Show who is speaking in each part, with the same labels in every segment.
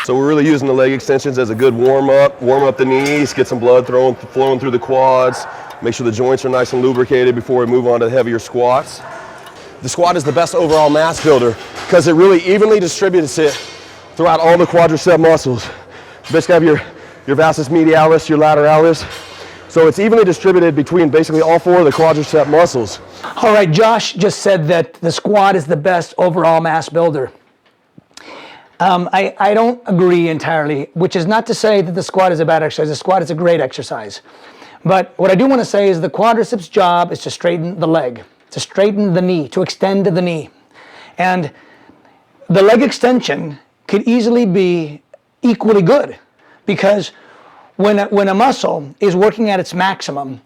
Speaker 1: So we're really using the leg extensions as a good warm up the knees, get some blood flowing through the quads, make sure the joints are nice and lubricated before we move on to heavier squats. The squat is the best overall mass builder because it really evenly distributes it throughout all the quadricep muscles. You basically have your vastus medialis, your lateralis. So it's evenly distributed between basically all four of the quadricep muscles.
Speaker 2: All right, Josh just said that the squat is the best overall mass builder. I don't agree entirely, which is not to say that the squat is a bad exercise. The squat is a great exercise. But what I do want to say is the quadriceps job is to straighten the leg, to straighten the knee, to extend the knee. And the leg extension could easily be equally good because when a muscle is working at its maximum,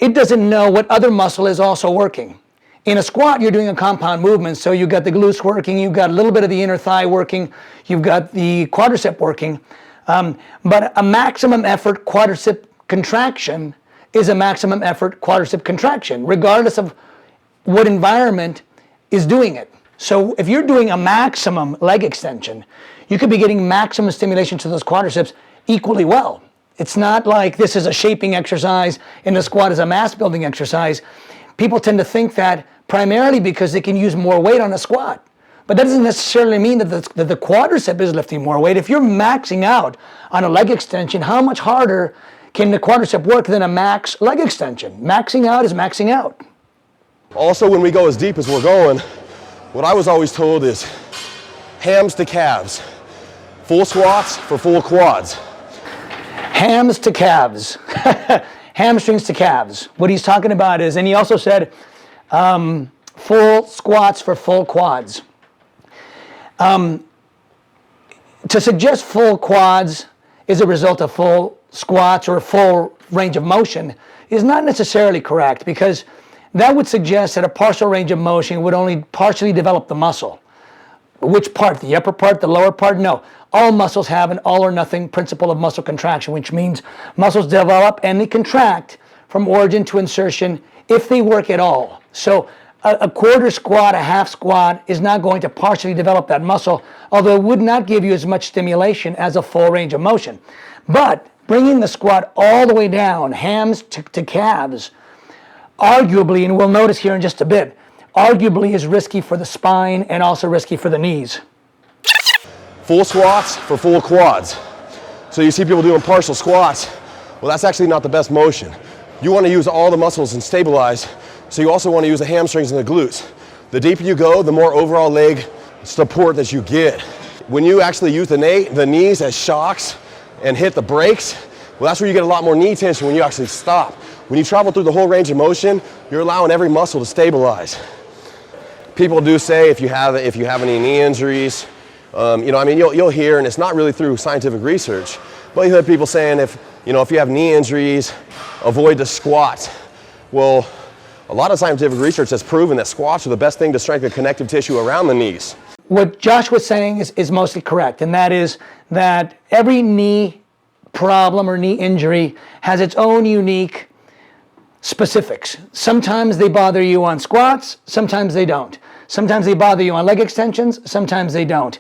Speaker 2: it doesn't know what other muscle is also working. In a squat, you're doing a compound movement, so you've got the glutes working, you've got a little bit of the inner thigh working, you've got the quadricep working, but a maximum effort quadricep contraction is a maximum effort quadricep contraction, regardless of what environment is doing it. So if you're doing a maximum leg extension, you could be getting maximum stimulation to those quadriceps equally well. It's not like this is a shaping exercise and the squat is a mass building exercise. People tend to think that primarily because they can use more weight on a squat. But that doesn't necessarily mean that the quadricep is lifting more weight. If you're maxing out on a leg extension, how much harder can the quadricep work than a max leg extension? Maxing out is maxing out.
Speaker 1: Also, when we go as deep as we're going, what I was always told is hams to calves. Full squats for full quads.
Speaker 2: Hams to calves. Hamstrings to calves. What he's talking about is, and he also said, full squats for full quads. To suggest full quads is a result of full squats or full range of motion is not necessarily correct, because that would suggest that a partial range of motion would only partially develop the muscle. Which part? The upper part, the lower part? No. All muscles have an all or nothing principle of muscle contraction, which means muscles develop and they contract from origin to insertion if they work at all. So a quarter squat, a half squat is not going to partially develop that muscle, although it would not give you as much stimulation as a full range of motion. But bringing the squat all the way down, hams to calves, arguably, and we'll notice here in just a bit, arguably is risky for the spine and also risky for the knees.
Speaker 1: Full squats for full quads. So you see people doing partial squats. Well, that's actually not the best motion. You want to use all the muscles and stabilize, so you also want to use the hamstrings and the glutes. The deeper you go, the more overall leg support that you get. When you actually use the knees as shocks and hit the brakes, well, that's where you get a lot more knee tension when you actually stop. When you travel through the whole range of motion, you're allowing every muscle to stabilize. People do say if you have any knee injuries, you'll hear, and it's not really through scientific research, but you hear people saying if you have knee injuries, avoid the squat. Well, a lot of scientific research has proven that squats are the best thing to strengthen connective tissue around the knees.
Speaker 2: What Josh was saying is mostly correct, and that is that every knee problem or knee injury has its own unique specifics. Sometimes they bother you on squats, sometimes they don't. Sometimes they bother you on leg extensions, sometimes they don't.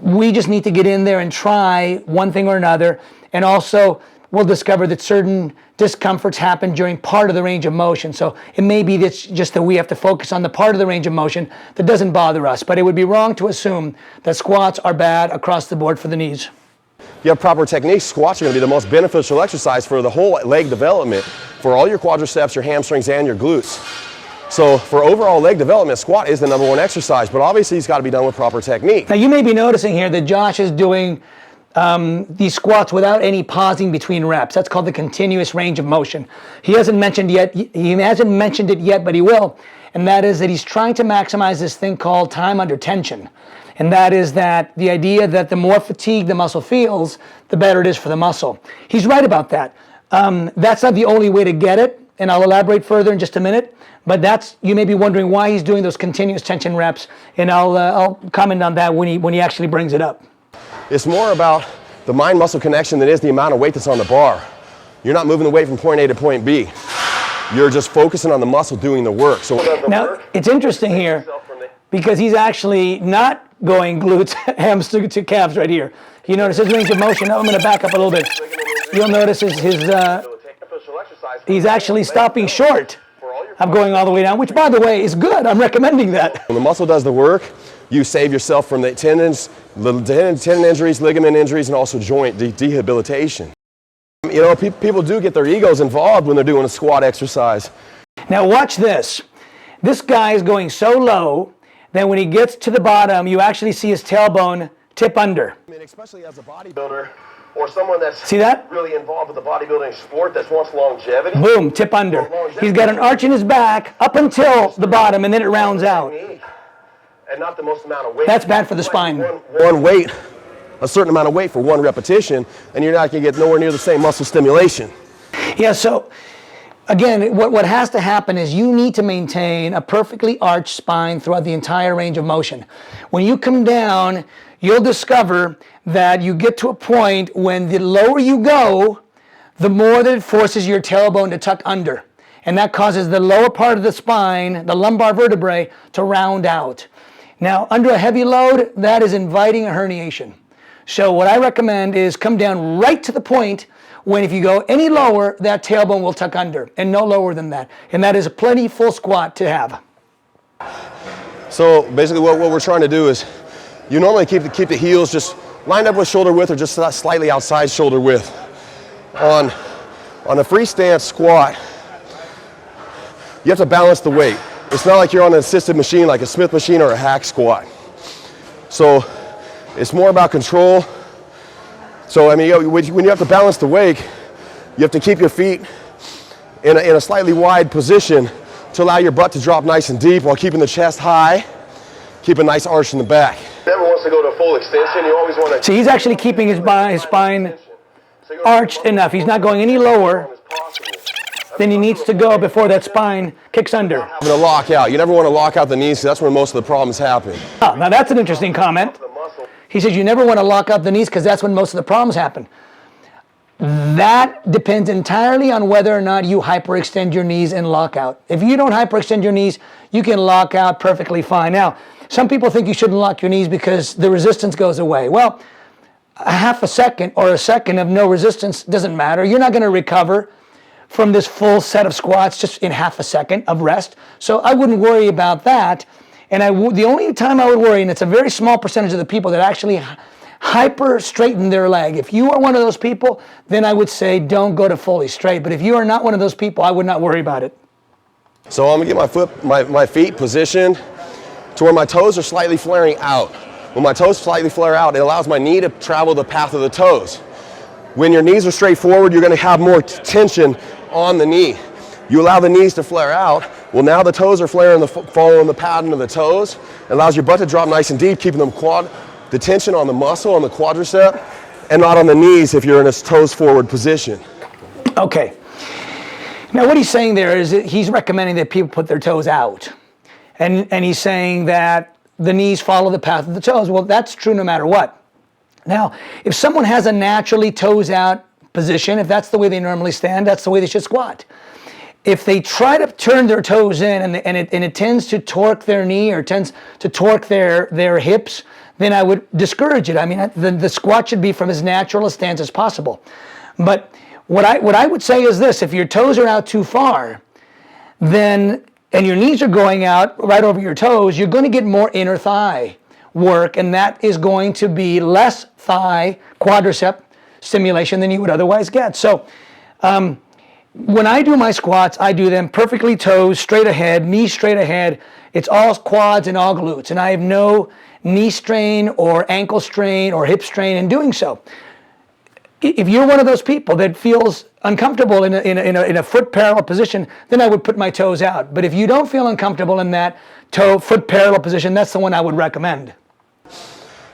Speaker 2: We just need to get in there and try one thing or another, and also we'll discover that certain discomforts happen during part of the range of motion. So it may be that's just that we have to focus on the part of the range of motion that doesn't bother us, but it would be wrong to assume that squats are bad across the board for the knees.
Speaker 1: You have proper techniques, squats are going to be the most beneficial exercise for the whole leg development, for all your quadriceps, your hamstrings, and your glutes. So for overall leg development, squat is the #1 exercise, but obviously it's got to be done with proper technique.
Speaker 2: Now you may be noticing here that Josh is doing these squats without any pausing between reps. That's called the continuous range of motion. He hasn't mentioned it yet, but he will. And that is that he's trying to maximize this thing called time under tension. And that is that the idea that the more fatigued the muscle feels, the better it is for the muscle. He's right about that. That's not the only way to get it, and I'll elaborate further in just a minute. But you may be wondering why he's doing those continuous tension reps, and I'll comment on that when he actually brings it up.
Speaker 1: It's more about the mind-muscle connection than it is the amount of weight that's on the bar. You're not moving the weight from point A to point B. You're just focusing on the muscle doing the work. So
Speaker 2: now, it's interesting here because he's actually not going glutes, hams to calves right here. You notice his range of motion. I'm going to back up a little bit. You'll notice he's actually stopping short of going all the way down, which, by the way, is good. I'm recommending that.
Speaker 1: When the muscle does the work, you save yourself from the tendon injuries, ligament injuries, and also joint debilitation. You know, people do get their egos involved when they're doing a squat exercise.
Speaker 2: Now watch this. This guy is going so low that when he gets to the bottom, you actually see his tailbone tip under.
Speaker 1: I mean, especially as a bodybuilder or someone that's
Speaker 2: see that?
Speaker 1: Really involved with the bodybuilding sport that wants longevity.
Speaker 2: Boom, tip under. He's got an arch in his back up until the bottom, and then it rounds out.
Speaker 1: And not the most amount of weight.
Speaker 2: That's bad for the spine.
Speaker 1: One weight, a certain amount of weight for one repetition, and you're not going to get nowhere near the same muscle stimulation.
Speaker 2: Yeah, so again, what has to happen is you need to maintain a perfectly arched spine throughout the entire range of motion. When you come down, you'll discover that you get to a point when the lower you go, the more that it forces your tailbone to tuck under. And that causes the lower part of the spine, the lumbar vertebrae, to round out. Now, under a heavy load, that is inviting a herniation. So what I recommend is come down right to the point when if you go any lower, that tailbone will tuck under, and no lower than that. And that is a plenty full squat to have.
Speaker 1: So basically what we're trying to do is, you normally keep the heels just lined up with shoulder width or just slightly outside shoulder width. On a free stance squat, you have to balance the weight. It's not like you're on an assisted machine like a Smith machine or a hack squat. So it's more about control. So I mean, when you have to balance the weight, you have to keep your feet in a slightly wide position to allow your butt to drop nice and deep while keeping the chest high, keep a nice arch in the back. Never wants to go to full extension. You always want to.
Speaker 2: See, he's actually keeping his spine arched enough. He's not going any lower than he needs to go before that spine kicks under.
Speaker 1: Having a lockout. You never want to lock out the knees because that's where most of the problems happen.
Speaker 2: Oh, now that's an interesting comment. He says you never want to lock out the knees because that's when most of the problems happen. That depends entirely on whether or not you hyperextend your knees and lock out. If you don't hyperextend your knees, you can lock out perfectly fine. Now, some people think you shouldn't lock your knees because the resistance goes away. Well, a half a second or a second of no resistance doesn't matter. You're not going to recover from this full set of squats just in half a second of rest. So I wouldn't worry about that. And the only time I would worry, and it's a very small percentage of the people that actually hyper straighten their leg. If you are one of those people, then I would say don't go to fully straight. But if you are not one of those people, I would not worry about it.
Speaker 1: So I'm gonna get my feet positioned to where my toes are slightly flaring out. When my toes slightly flare out, it allows my knee to travel the path of the toes. When your knees are straight forward, you're gonna have more tension on the knee. You allow the knees to flare out. Well, now the toes are flaring, following the pattern of the toes. It allows your butt to drop nice and deep, keeping the tension on the muscle, on the quadricep, and not on the knees if you're in a toes forward position.
Speaker 2: Okay. Now what he's saying there is that he's recommending that people put their toes out. And he's saying that the knees follow the path of the toes. Well, that's true no matter what. Now, if someone has a naturally toes out position, if that's the way they normally stand, that's the way they should squat. If they try to turn their toes in and it tends to torque their knee or tends to torque their hips, then I would discourage it. I mean, the squat should be from as natural a stance as possible. But what I would say is this: if your toes are out too far, then and your knees are going out right over your toes, you're going to get more inner thigh work, and that is going to be less thigh quadricep stimulation than you would otherwise get. So when I do my squats, I do them perfectly toes straight ahead, knees straight ahead. It's all quads and all glutes, and I have no knee strain or ankle strain or hip strain in doing so. If you're one of those people that feels uncomfortable in a foot parallel position, then I would put my toes out. But if you don't feel uncomfortable in that foot parallel position, that's the one I would recommend.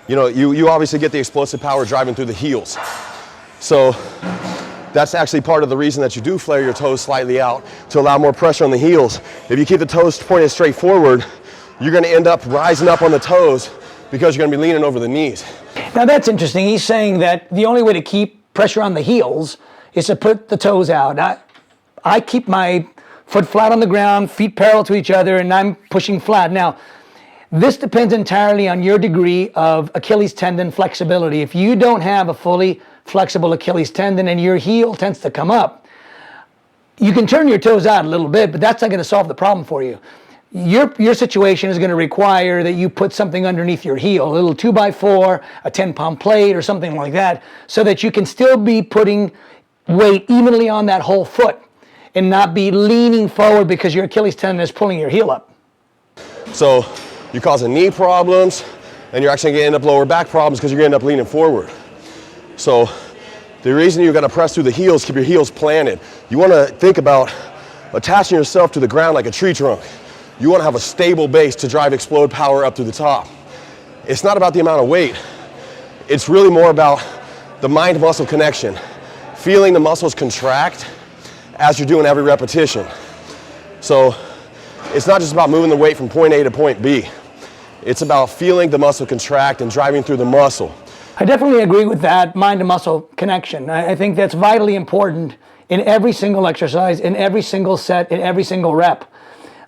Speaker 1: You know, you obviously get the explosive power driving through the heels. So that's actually part of the reason that you do flare your toes slightly out, to allow more pressure on the heels. If you keep the toes pointed straight forward, you're going to end up rising up on the toes because you're going to be leaning over the knees.
Speaker 2: Now that's interesting. He's saying that the only way to keep pressure on the heels is to put the toes out. I keep my foot flat on the ground, feet parallel to each other, and I'm pushing flat. Now, This depends entirely on your degree of Achilles tendon flexibility. If you don't have a fully flexible Achilles tendon and your heel tends to come up, you can turn your toes out a little bit, but that's not going to solve the problem for you. Your situation is going to require that you put something underneath your heel, a little 2x4, a 10-pound plate or something like that, so that you can still be putting weight evenly on that whole foot and not be leaning forward because your Achilles tendon is pulling your heel up.
Speaker 1: So you're causing knee problems, and you're actually going to end up lower back problems because you're going to end up leaning forward. So the reason you're going to press through the heels, keep your heels planted. You want to think about attaching yourself to the ground like a tree trunk. You want to have a stable base to drive explode power up through the top. It's not about the amount of weight. It's really more about the mind-muscle connection. Feeling the muscles contract as you're doing every repetition. So it's not just about moving the weight from point A to point B. It's about feeling the muscle contract and driving through the muscle.
Speaker 2: I definitely agree with that mind to muscle connection. I think that's vitally important in every single exercise, in every single set, in every single rep.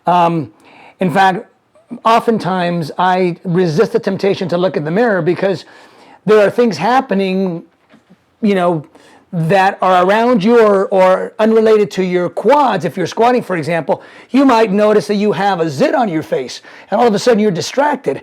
Speaker 2: In fact, oftentimes I resist the temptation to look in the mirror because there are things happening, that are around you or unrelated to your quads. If you're squatting, for example, you might notice that you have a zit on your face and all of a sudden you're distracted.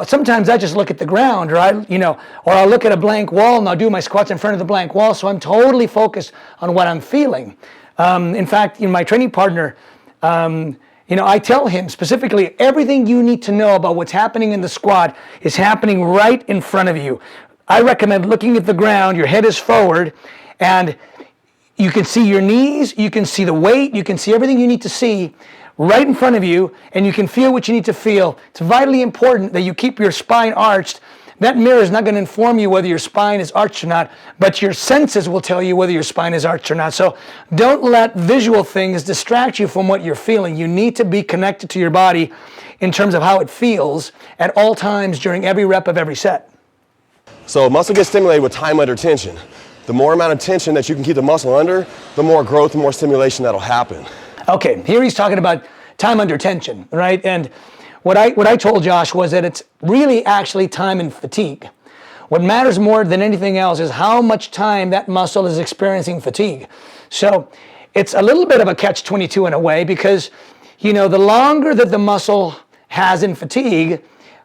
Speaker 2: Sometimes I just look at the ground or I'll look at a blank wall and I'll do my squats in front of the blank wall, so I'm totally focused on what I'm feeling. In fact, my training partner, I tell him specifically, everything you need to know about what's happening in the squat is happening right in front of you. I recommend looking at the ground, your head is forward, and you can see your knees, you can see the weight, you can see everything you need to see right in front of you, and you can feel what you need to feel. It's vitally important that you keep your spine arched. That mirror is not going to inform you whether your spine is arched or not, but your senses will tell you whether your spine is arched or not. So don't let visual things distract you from what you're feeling. You need to be connected to your body in terms of how it feels at all times during every rep of every set.
Speaker 1: So muscle gets stimulated with time under tension. The more amount of tension that you can keep the muscle under, the more growth, the more stimulation that'll happen.
Speaker 2: Okay, here he's talking about time under tension, right? And what I told Josh was that it's really actually time and fatigue. What matters more than anything else is how much time that muscle is experiencing fatigue. So it's a little bit of a catch-22 in a way because, the longer that the muscle has in fatigue,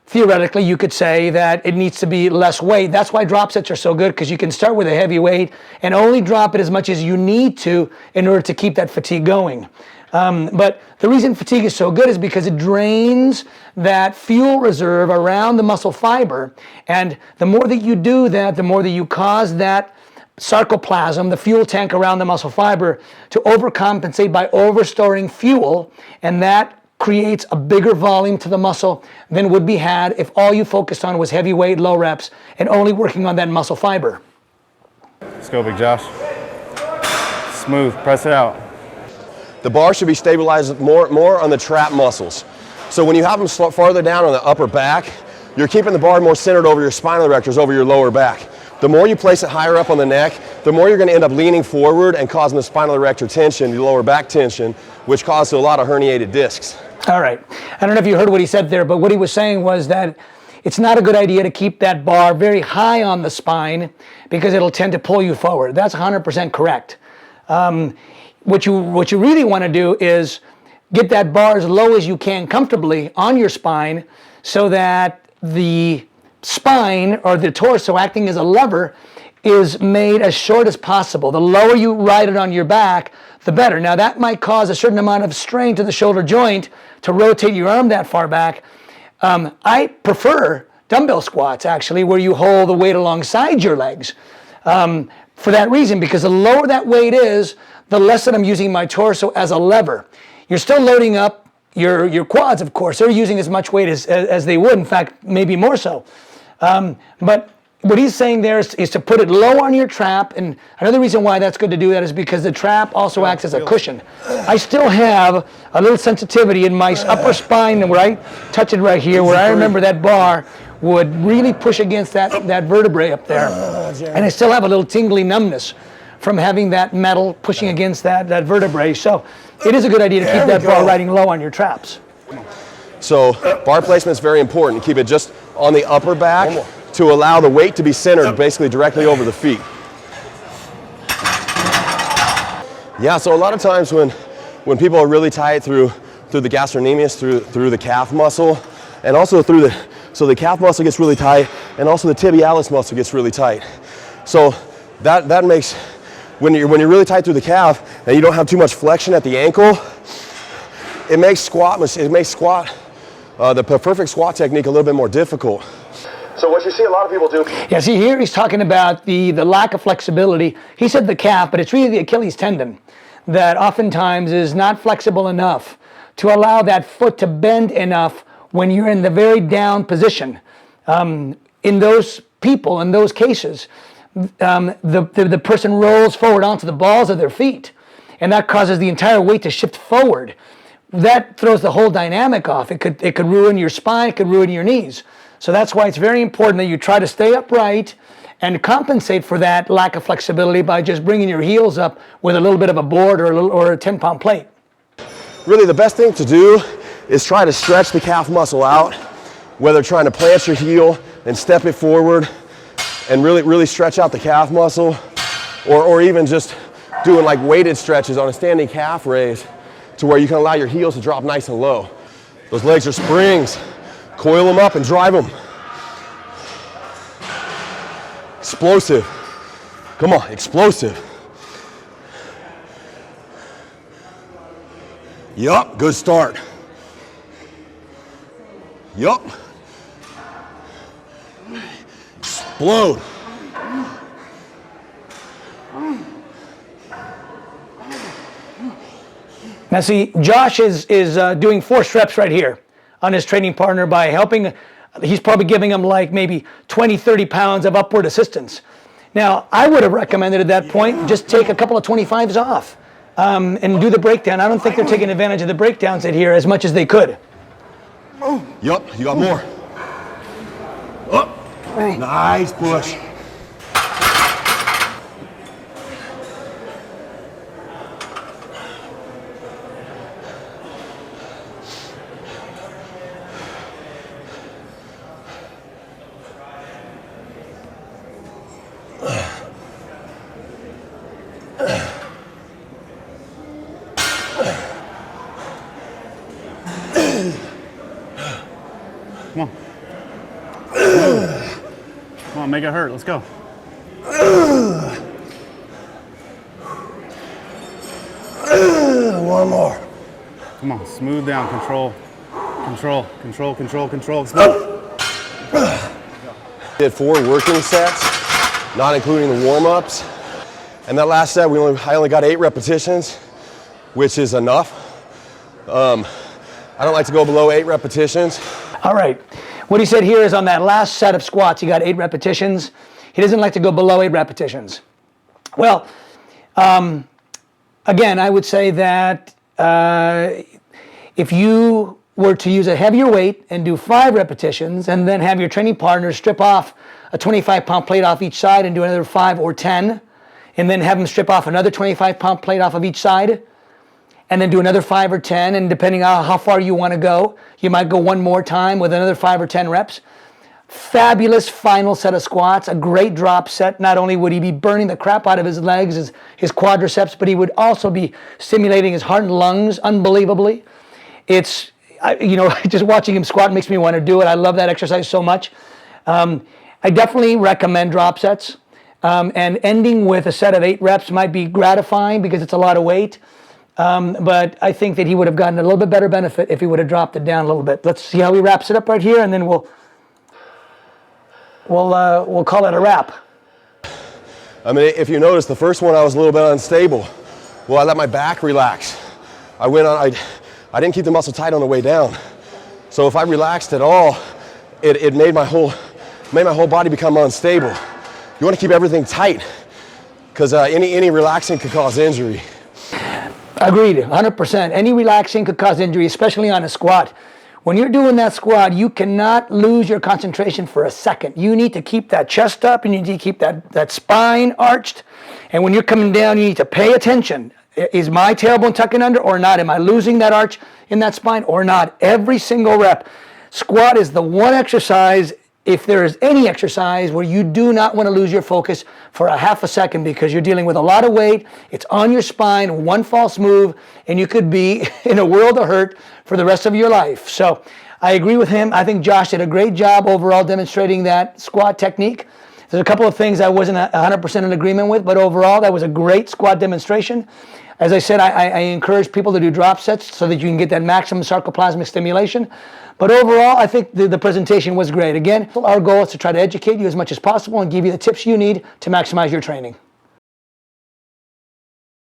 Speaker 2: theoretically, you could say that it needs to be less weight. That's why drop sets are so good, because you can start with a heavy weight and only drop it as much as you need to in order to keep that fatigue going. But the reason fatigue is so good is because it drains that fuel reserve around the muscle fiber. And the more that you do that, the more that you cause that sarcoplasm, the fuel tank around the muscle fiber, to overcompensate by overstoring fuel, and that creates a bigger volume to the muscle than would be had if all you focused on was heavy weight, low reps, and only working on that muscle fiber.
Speaker 3: Let's go, Big Josh. Smooth, press it out.
Speaker 1: The bar should be stabilized more on the trap muscles. So when you have them farther down on the upper back, you're keeping the bar more centered over your spinal erectors, over your lower back. The more you place it higher up on the neck, the more you're going to end up leaning forward and causing the spinal erector tension, the lower back tension, which causes a lot of herniated discs.
Speaker 2: All right. I don't know if you heard what he said there, but what he was saying was that it's not a good idea to keep that bar very high on the spine because it'll tend to pull you forward. That's 100% correct. What you really want to do is get that bar as low as you can comfortably on your spine so that the spine or the torso acting as a lever is made as short as possible. The lower you ride it on your back, the better. Now that might cause a certain amount of strain to the shoulder joint to rotate your arm that far back. I prefer dumbbell squats actually, where you hold the weight alongside your legs. For that reason, because the lower that weight is, the less that I'm using my torso as a lever. You're still loading up your quads, of course. They're using as much weight as they would, in fact, maybe more so. But what he's saying there is to put it low on your trap, and another reason why that's good to do that is because the trap also acts as a cushion. I still have a little sensitivity in my upper spine where I touch it right here, where I remember that bar would really push against that vertebrae up there. And I still have a little tingly numbness from having that metal pushing against that vertebrae. So it is a good idea to keep that bar riding low on your traps.
Speaker 1: So bar placement is very important. Keep it just on the upper back to allow the weight to be centered basically directly over the feet. Yeah, so a lot of times when people are really tight through the gastrocnemius, through the calf muscle, and also so the calf muscle gets really tight, and also the tibialis muscle gets really tight. So that makes, when you're really tight through the calf and you don't have too much flexion at the ankle, it makes the perfect squat technique a little bit more difficult. So what you see a lot of people do.
Speaker 2: Yeah, see here he's talking about the lack of flexibility. He said the calf, but it's really the Achilles tendon that oftentimes is not flexible enough to allow that foot to bend enough when you're in the very down position. In those people, in those cases, the person rolls forward onto the balls of their feet, and that causes the entire weight to shift forward. That throws the whole dynamic off. It could ruin your spine, it could ruin your knees. So that's why it's very important that you try to stay upright and compensate for that lack of flexibility by just bringing your heels up with a little bit of a board or a 10-pound plate.
Speaker 1: Really, the best thing to do is try to stretch the calf muscle out, whether trying to plant your heel and step it forward and really stretch out the calf muscle, or even just doing like weighted stretches on a standing calf raise to where you can allow your heels to drop nice and low. Those legs are springs. Coil them up and drive them. Explosive. Come on, explosive. Yup, good start. Yup. Explode.
Speaker 2: Now see, Josh is doing 4 reps right here on his training partner by helping. He's probably giving him like maybe 20, 30 pounds of upward assistance. Now, I would have recommended at that point, just take a couple of 25s off and do the breakdown. I don't think they're taking advantage of the breakdowns in here as much as they could.
Speaker 1: Yup, you got more. Oh, nice push.
Speaker 3: Come on. Come on, make it hurt. Let's go.
Speaker 1: One more.
Speaker 3: Come on, smooth down, control. Smooth.
Speaker 1: Did 4 working sets, not including the warm-ups. And that last set, I only got 8 repetitions, which is enough. I don't like to go below 8 repetitions.
Speaker 2: All right. What he said here is on that last set of squats, he got 8 repetitions. He doesn't like to go below 8 repetitions. Well, again, I would say that if you were to use a heavier weight and do 5 repetitions and then have your training partner strip off a 25-pound plate off each side and do another 5 or 10, and then have them strip off another 25-pound plate off of each side, and then do another 5 or 10, and depending on how far you want to go, you might go one more time with another 5 or 10 reps. Fabulous final set of squats, a great drop set. Not only would he be burning the crap out of his legs, his quadriceps, but he would also be stimulating his heart and lungs unbelievably. It's, just watching him squat makes me want to do it. I love that exercise so much. I definitely recommend drop sets. And ending with a set of 8 reps might be gratifying because it's a lot of weight. But I think that he would have gotten a little bit better benefit if he would have dropped it down a little bit. Let's see how he wraps it up right here, and then we'll call it a wrap.
Speaker 1: I mean, if you notice, the first one I was a little bit unstable. Well, I let my back relax. I didn't keep the muscle tight on the way down. So if I relaxed at all, it made my whole body become unstable. You want to keep everything tight because any relaxing could cause injury.
Speaker 2: Agreed, 100%. Any relaxing could cause injury, especially on a squat. When you're doing that squat, you cannot lose your concentration for a second. You need to keep that chest up, and you need to keep that spine arched. And when you're coming down, you need to pay attention. Is my tailbone tucking under or not? Am I losing that arch in that spine or not? Every single rep. Squat is the one exercise, if there is any exercise, where you do not want to lose your focus for a half a second, because you're dealing with a lot of weight, it's on your spine, one false move, and you could be in a world of hurt for the rest of your life. So I agree with him. I think Josh did a great job overall demonstrating that squat technique. There's a couple of things I wasn't 100% in agreement with, but overall that was a great squat demonstration. As I said, I encourage people to do drop sets so that you can get that maximum sarcoplasmic stimulation. But overall, I think the presentation was great. Again, our goal is to try to educate you as much as possible and give you the tips you need to maximize your training.